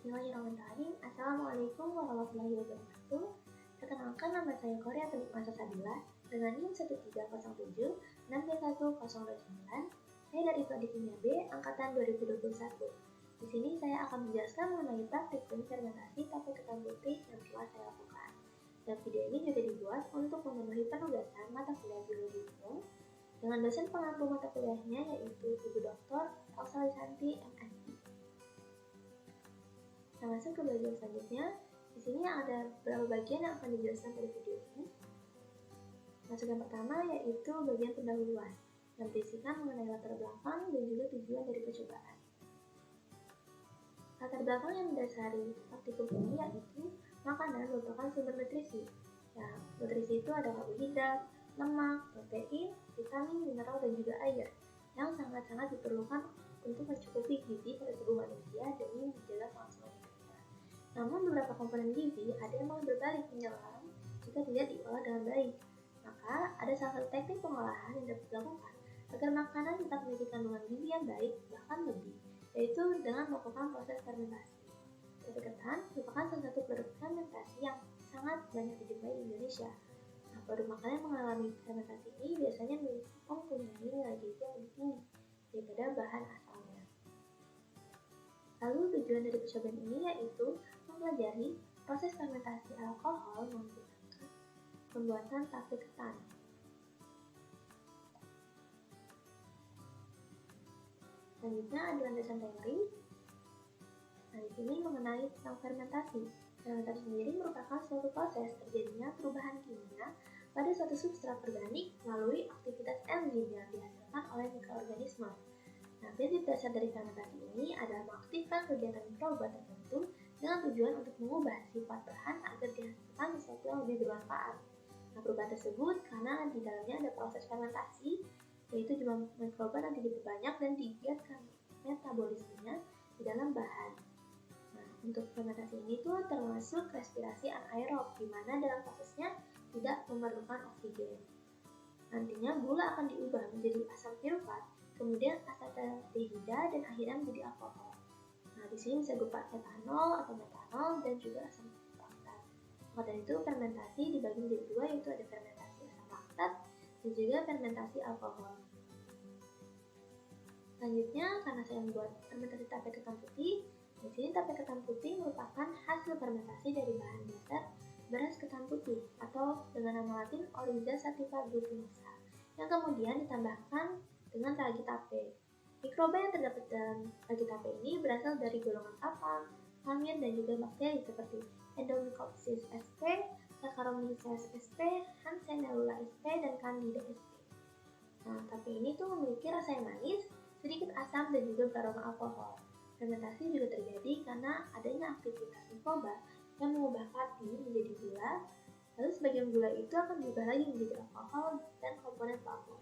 Bismillahirrahmanirrahim. Assalamualaikum warahmatullahi wabarakatuh. Perkenalkan, nama saya Korea Tenik Masa Sabila dengan NIM 1307 6B1029. Saya dari Prodi Kimia B angkatan 2021. Di sini saya akan menjelaskan mengenai praktikum fermentasi tape ketan putih yang telah saya lakukan. Dan video ini juga dibuat untuk memenuhi penugasan mata kuliah biologi umum dengan dosen pengampu mata kuliahnya yaitu Ibu Dr. Elsa Lisanti, MSc. Nah, masuk ke bagian selanjutnya. Di sini ada beberapa bagian yang akan dijelaskan pada video ini. Masuk yang pertama yaitu bagian pendahuluan yang berisikan mengenai latar belakang dan juga tujuan dari percobaan. Latar belakang yang mendasari praktikum ini yaitu makanan merupakan sumber nutrisi. Ya, nutrisi itu ada karbohidrat, lemak, protein, vitamin, mineral, dan juga air yang sangat-sangat diperlukan untuk mencukupi gizi pada tubuh manusia demi menjaga kelangsungan hidupnya. Namun beberapa komponen gizi ada yang malah berbalik menyelam jika tidak diolah dengan baik. Maka ada salah satu teknik pengolahan yang dapat dilakukan agar makanan tetap memiliki kandungan gizi yang baik bahkan lebih, yaitu dengan melakukan proses fermentasi. Tape ketan merupakan salah satu produk fermentasi yang sangat banyak dijumpai di Indonesia. Nah, produk makanan yang mengalami fermentasi ini biasanya mempunyai nilai gizi yang lebih tinggi daripada bahan asalnya. Lalu tujuan dari percobaan ini yaitu mempelajari proses fermentasi alkohol menggunakan pembuatan tape ketan. Selanjutnya ada landasan teori. Nah, di sini mengenai tentang fermentasi. Fermentasi sendiri merupakan suatu proses terjadinya perubahan kimia pada suatu substrat organik melalui aktivitas enzim yang dihasilkan oleh mikroorganisme. Nah, prinsip dasar dari fermentasi ini adalah mengaktifkan kegiatan mikroba tertentu dengan tujuan untuk mengubah sifat bahan agar dihasilkan sesuatu yang lebih bermanfaat. Nah, perubahan tersebut karena di dalamnya ada proses fermentasi, yaitu jumlah mikroba nanti diperbanyak dan digiatkan metabolismenya di dalam bahan. Nah, untuk fermentasi ini tuh termasuk respirasi anaerob, di mana dalam prosesnya tidak memerlukan oksigen. Nantinya gula akan diubah menjadi asam pirufat, kemudian asetaldehida dan akhirnya menjadi alkohol. Nah, di sini bisa berupa etanol atau metanol dan juga asam laktat. Maka dari itu fermentasi dibagi menjadi dua, yaitu ada fermentasi asam laktat dan juga fermentasi alkohol. Selanjutnya, karena saya membuat fermentasi tape ketan putih, di sini tape ketan putih merupakan hasil fermentasi dari bahan dasar beras ketan putih atau dengan nama latin Oryza sativa glutinosa yang kemudian ditambahkan dengan ragi tape. Mikroba yang terdapat dalam ragi tape ini berasal dari golongan kapal, hamir, dan juga bakteri seperti Endomycopsis sp, Saccharomyces sp, Hansenella sp, dan Candida sp. Nah, tape ini tuh memiliki rasa yang manis, sedikit asam, dan juga beraroma alkohol. Fermentasi juga terjadi karena adanya aktivitas mikroba yang mengubah kati menjadi gula, lalu sebagian gula itu akan diubah lagi menjadi alkohol dan komponen pelapor.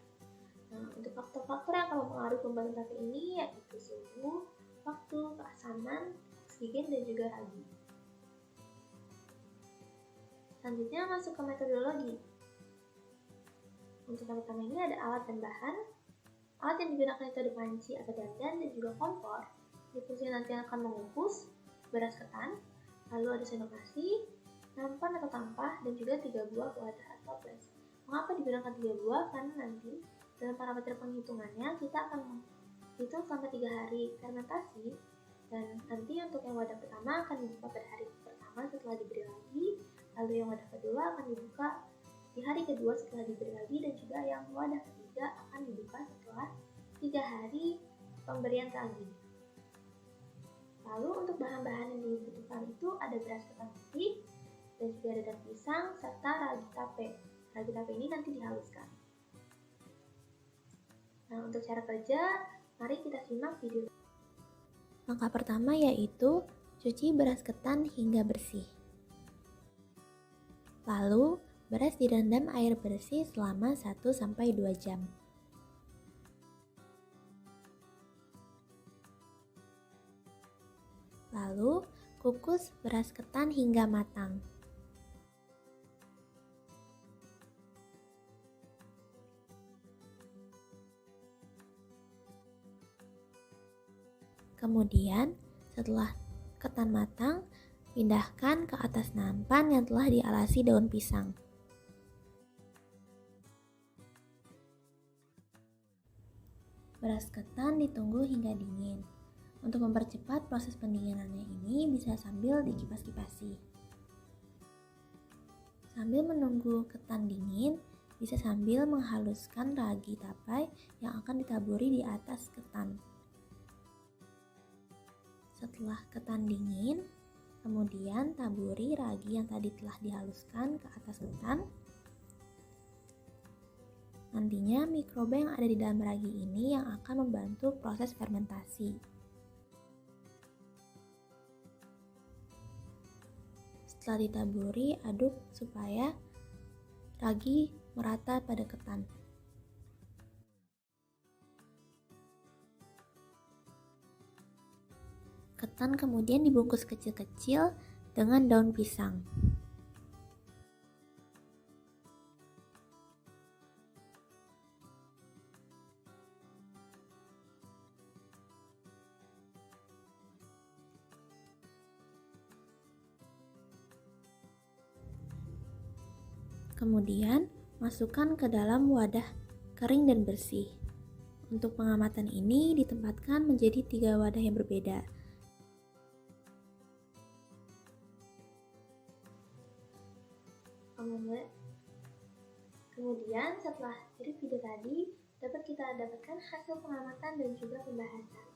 Nah, untuk faktor-faktor yang akan mempengaruhi pembuatan tape ini yaitu suhu, waktu, keasaman, oksigen, dan juga ragi. Selanjutnya masuk ke metodologi. Untuk yang pertama ini ada alat dan bahan. Alat yang digunakan itu ada panci atau dandan dan juga kompor. Di fungsi nanti akan mengukus beras ketan, lalu ada sendok nasi, nampan atau tampah, dan juga 3 buah wadah atau flash. Mengapa digunakan 3 buah? Karena nanti dalam parameter penghitungannya kita akan hitung sampai 3 hari fermentasi, dan nanti untuk yang wadah pertama akan dibuka pada hari pertama setelah diberi lagi, lalu yang wadah kedua akan dibuka di hari kedua setelah diberi lagi, dan juga yang wadah ketiga akan dibuka setelah 3 hari pemberian lagi. Lalu untuk bahan-bahan yang dibutuhkan itu ada beras ketan putih, dan juga ada daun pisang, serta ragi tape. Ragi tape ini nanti dihaluskan. Nah, untuk cara kerja, mari kita simak video. Langkah pertama yaitu cuci beras ketan hingga bersih. Lalu, beras direndam air bersih selama 1-2 jam. Lalu, kukus beras ketan hingga matang. Kemudian, setelah ketan matang, pindahkan ke atas nampan yang telah dialasi daun pisang. Beras ketan ditunggu hingga dingin. Untuk mempercepat proses pendinginannya ini bisa sambil dikipas-kipasi. Sambil menunggu ketan dingin, bisa sambil menghaluskan ragi tapai yang akan ditaburi di atas ketan. Setelah ketan dingin, kemudian taburi ragi yang tadi telah dihaluskan ke atas ketan. Nantinya mikroba yang ada di dalam ragi ini yang akan membantu proses fermentasi. Setelah ditaburi, aduk supaya ragi merata pada ketan. Ketan kemudian dibungkus kecil-kecil dengan daun pisang. Kemudian, masukkan ke dalam wadah kering dan bersih. Untuk pengamatan ini ditempatkan menjadi 3 wadah yang berbeda. Kemudian setelah dari video tadi, dapat kita dapatkan hasil pengamatan dan juga pembahasan.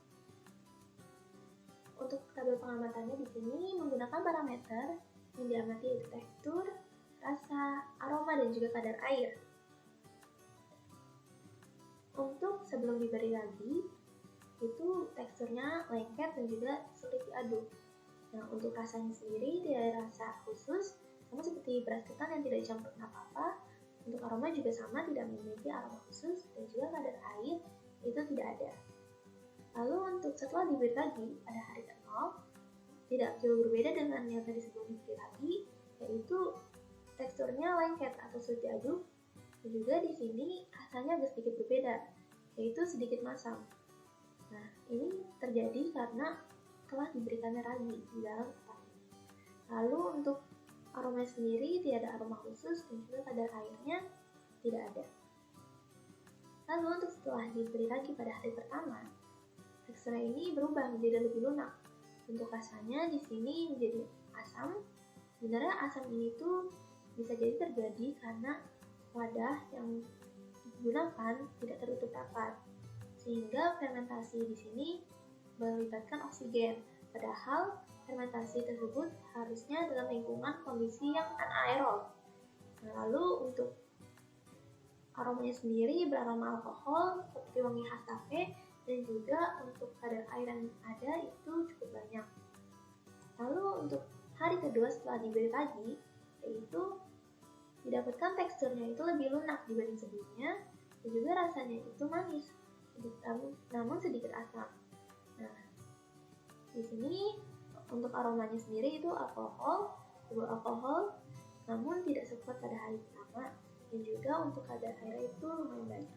Untuk tabel pengamatannya di sini menggunakan parameter yang diamati yaitu tekstur, rasa, aroma, dan juga kadar air. Untuk sebelum diberi lagi, itu teksturnya lengket dan juga sulit diaduk. Nah, untuk rasanya sendiri tidak ada rasa khusus, sama seperti beras ketan yang tidak dicampur apa-apa. Untuk aroma juga sama, tidak memiliki aroma khusus, dan juga kadar air itu tidak ada. Lalu untuk setelah diberi lagi pada hari ke-0, tidak jauh berbeda dengan yang tadi sebelum diberi lagi, yaitu teksturnya lengket atau sulit diaduk, dan juga di sini rasanya agak sedikit berbeda, yaitu sedikit masam. Nah, ini terjadi karena telah diberikannya ragi di dalam ketan. Lalu untuk aroma sendiri tidak ada aroma khusus dan juga kadar airnya tidak ada. Lalu untuk setelah diberi lagi pada hari pertama, teksturnya ini berubah menjadi lebih lunak. Untuk rasanya di sini menjadi asam. Sebenarnya asam ini tuh bisa jadi terjadi karena wadah yang digunakan tidak tertutup rapat, sehingga fermentasi di sini melibatkan oksigen. Padahal fermentasi tersebut harusnya dalam lingkungan kondisi yang anaerob. Nah, lalu untuk aromanya sendiri beraroma alkohol seperti wangi khas tape, dan juga untuk kadar air yang ada itu cukup banyak. Lalu untuk hari kedua setelah diberi lagi, yaitu didapatkan teksturnya itu lebih lunak dibanding sebelumnya, dan juga rasanya itu manis, namun sedikit asam. Nah, di sini untuk aromanya sendiri itu alkohol, namun tidak sekuat pada hari pertama, dan juga untuk kadar air itu lumayan banyak.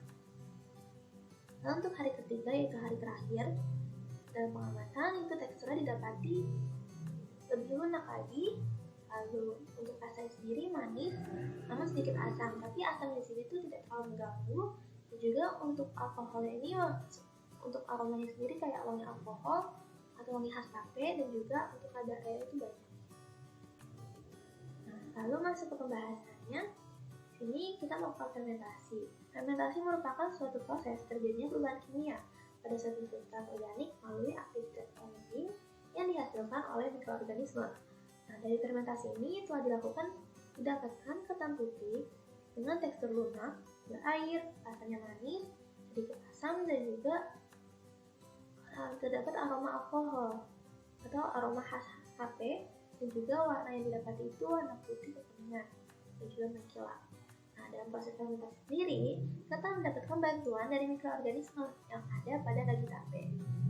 Lalu untuk hari ketiga yaitu hari terakhir, dalam pengamatan itu teksturnya didapati lebih lunak lagi. Lalu untuk rasanya sendiri manis, namun sedikit asam, tapi asam di sini tuh tidak terlalu mengganggu. Dan juga untuk alkoholnya ini, untuk aromanya sendiri kayak wangi alkohol atau wangi khas tape, dan juga untuk kadar air itu banyak. Nah, lalu masuk ke pembahasannya. Sini kita melakukan fermentasi. Fermentasi merupakan suatu proses terjadinya perubahan kimia pada suatu substrat organik melalui aktivitas enzim yang dihasilkan oleh mikroorganisme. Nah, dari fermentasi ini telah didapatkan ketan putih dengan tekstur lunak, berair, rasanya manis, sedikit asam, dan juga terdapat aroma alkohol atau aroma khas HP, dan juga warna yang didapati itu warna putih kekuningan dan juga mengkilap. Nah, dalam proses fermentasi sendiri, ketan mendapatkan bantuan dari mikroorganisme yang ada pada ragi tape.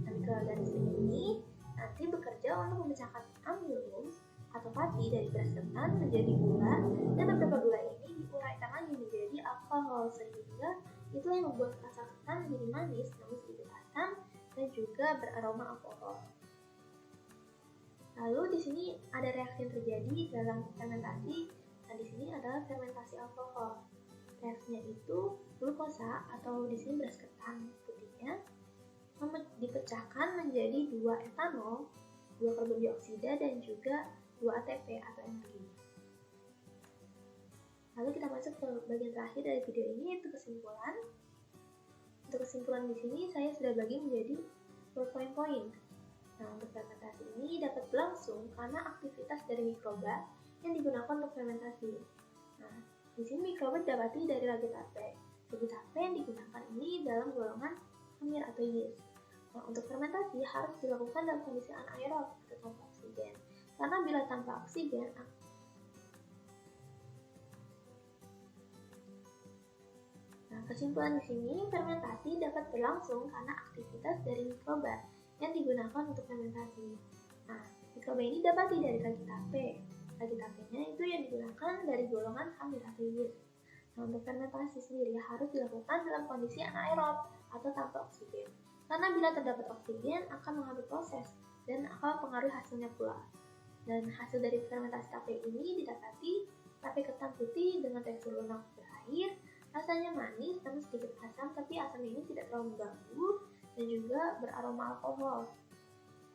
Nah, mikroorganisme ini nanti bekerja untuk memecahkan amilum atau pati dari beras ketan menjadi gula, dan beberapa gula ini diuraikan lagi menjadi alkohol, sehingga itu yang membuat rasa ketan menjadi manis namun sedikit asam dan juga beraroma alkohol. Lalu di sini ada reaksi yang terjadi dalam fermentasi. Nah, di sini adalah fermentasi alkohol. Reaksinya itu glukosa atau di sini beras ketan putihnya dipecahkan menjadi 2 etanol, 2 karbon dioksida dan juga 2 ATP atau energi. Lalu kita masuk ke bagian terakhir dari video ini, yaitu kesimpulan. Untuk kesimpulan di sini saya sudah bagi menjadi poin-poin. Nah, untuk fermentasi ini dapat berlangsung karena aktivitas dari mikroba yang digunakan untuk fermentasi. Nah, di sini mikroba didapati dari ragi tape. Ragi tape yang digunakan ini dalam golongan hamir atau yeast. Nah, untuk fermentasi harus dilakukan dalam kondisi anaerob atau tanpa oksigen. Karena bila tanpa oksigen, kesimpulan di sini, fermentasi dapat berlangsung karena aktivitas dari mikroba yang digunakan untuk fermentasi. Nah, mikroba ini didapati dari ragi tape. Ragi tapenya itu yang digunakan dari golongan hamir atau yeast. Nah, untuk fermentasi sendiri harus dilakukan dalam kondisi anaerob atau tanpa oksigen. Karena bila terdapat oksigen akan menghambat proses dan akan mempengaruhi hasilnya pula. Dan hasil dari fermentasi tape ini didapati tape ketan putih dengan tekstur lunak berair, rasanya manis namun sedikit asam, tapi asamnya ini tidak terlalu mengganggu dan juga beraroma alkohol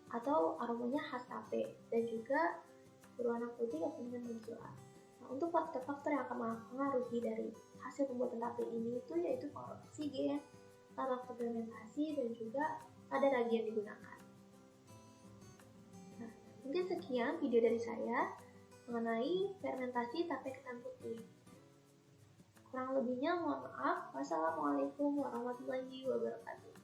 atau aromanya khas tape dan juga berwarna putih kekuningan menjual. Nah, untuk faktor-faktor yang akan mempengaruhi dari hasil pembuatan tape ini itu yaitu pengaruh oksigen, lama fermentasi dan juga kadar ragi yang digunakan. Nah, mungkin sekian video dari saya mengenai fermentasi tape ketan putih. Kurang lebihnya mohon maaf. Wassalamualaikum warahmatullahi wabarakatuh.